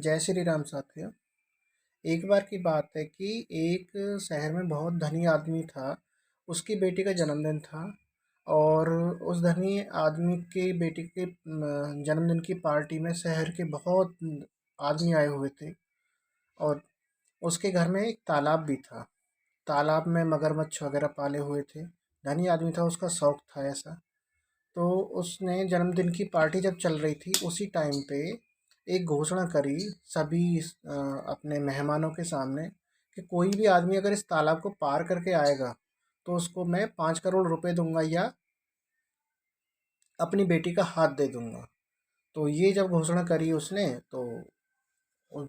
जय श्री राम साथियों। एक बार की बात है कि एक शहर में बहुत धनी आदमी था। उसकी बेटी का जन्मदिन था और उस धनी आदमी की बेटी के जन्मदिन की पार्टी में शहर के बहुत आदमी आए हुए थे। और उसके घर में एक तालाब भी था। तालाब में मगरमच्छ वगैरह पाले हुए थे। धनी आदमी था, उसका शौक था ऐसा। तो उसने जन्मदिन की पार्टी जब चल रही थी उसी टाइम पे एक घोषणा करी सभी अपने मेहमानों के सामने कि कोई भी आदमी अगर इस तालाब को पार करके आएगा तो उसको मैं 5 करोड़ रुपए दूंगा या अपनी बेटी का हाथ दे दूंगा। तो ये जब घोषणा करी उसने तो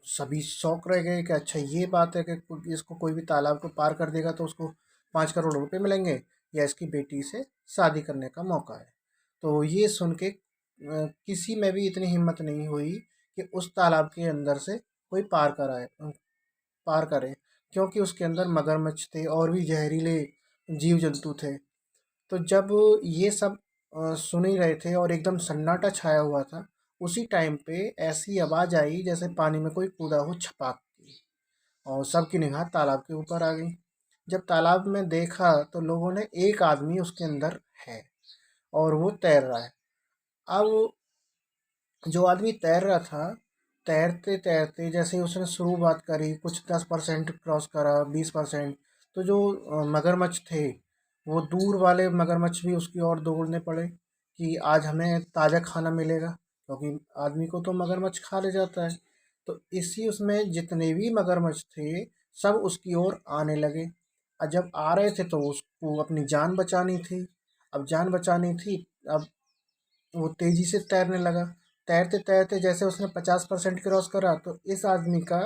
सभी शौक रह गए कि अच्छा ये बात है कि इसको कोई भी तालाब को पार कर देगा तो उसको 5 करोड़ रुपए मिलेंगे या इसकी बेटी से शादी करने का मौका है। तो ये सुन के किसी में भी इतनी हिम्मत नहीं हुई कि उस तालाब के अंदर से कोई पार करे, क्योंकि उसके अंदर मगरमच्छ थे और भी जहरीले जीव जंतु थे। तो जब ये सब सुन ही रहे थे और एकदम सन्नाटा छाया हुआ था, उसी टाइम पे ऐसी आवाज़ आई जैसे पानी में कोई कूदा हो छपाक की, और सबकी निगाह तालाब के ऊपर आ गई। जब तालाब में देखा तो लोगों ने एक आदमी उसके अंदर है और वो तैर रहा है। अब जो आदमी तैर रहा था, तैरते तैरते जैसे ही उसने शुरुआत करी, कुछ 10% क्रॉस करा, 20%, तो जो मगरमच्छ थे वो दूर वाले मगरमच्छ भी उसकी ओर दौड़ने पड़े कि आज हमें ताज़ा खाना मिलेगा, क्योंकि आदमी को तो मगरमच्छ खा ले जाता है। तो इसी उसमें जितने भी मगरमच्छ थे सब उसकी ओर आने लगे। और जब आ रहे थे तो उसको अपनी जान बचानी थी। अब जान बचानी थी। अब वो तेजी से तैरने लगा। तैरते तैरते जैसे उसने 50% क्रॉस करा तो इस आदमी का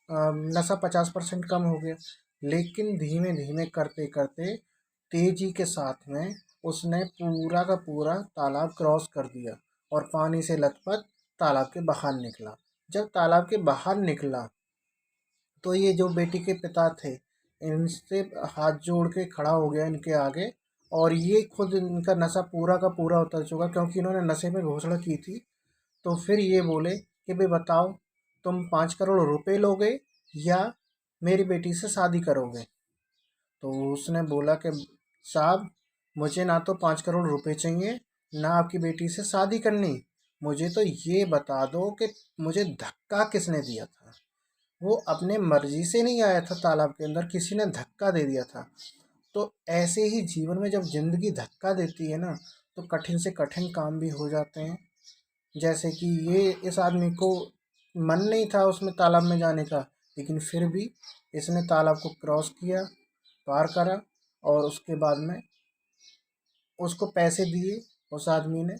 नशा 50% कम हो गया। लेकिन धीमे धीमे करते करते तेजी के साथ में उसने पूरा का पूरा तालाब क्रॉस कर दिया और पानी से लथपथ तालाब के बाहर निकला। जब तालाब के बाहर निकला तो ये जो बेटी के पिता थे, इनसे हाथ जोड़ के खड़ा हो गया इनके आगे। और ये खुद इनका नशा पूरा का पूरा उतर चुका, क्योंकि इन्होंने नशे में घोषणा की थी। तो फिर ये बोले कि भाई बताओ, तुम 5 करोड़ रुपए लोगे या मेरी बेटी से शादी करोगे। तो उसने बोला कि साहब, मुझे ना तो 5 करोड़ रुपए चाहिए, ना आपकी बेटी से शादी करनी। मुझे तो ये बता दो कि मुझे धक्का किसने दिया था। वो अपने मर्जी से नहीं आया था तालाब के अंदर, किसी ने धक्का दे दिया था। तो ऐसे ही जीवन में जब जिंदगी धक्का देती है ना, तो कठिन से कठिन काम भी हो जाते हैं। जैसे कि ये इस आदमी को मन नहीं था उसमें तालाब में जाने का, लेकिन फिर भी इसने तालाब को क्रॉस किया, पार करा। और उसके बाद में उसको पैसे दिए उस आदमी ने।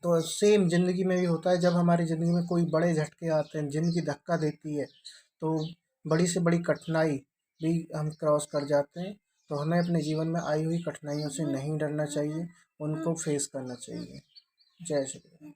तो सेम ज़िंदगी में भी होता है, जब हमारी ज़िंदगी में कोई बड़े झटके आते हैं, ज़िंदगी धक्का देती है, तो बड़ी से बड़ी कठिनाई भी हम क्रॉस कर जाते हैं। तो हमें अपने जीवन में आई हुई कठिनाइयों से नहीं डरना चाहिए, उनको फेस करना चाहिए। जय श्री राम।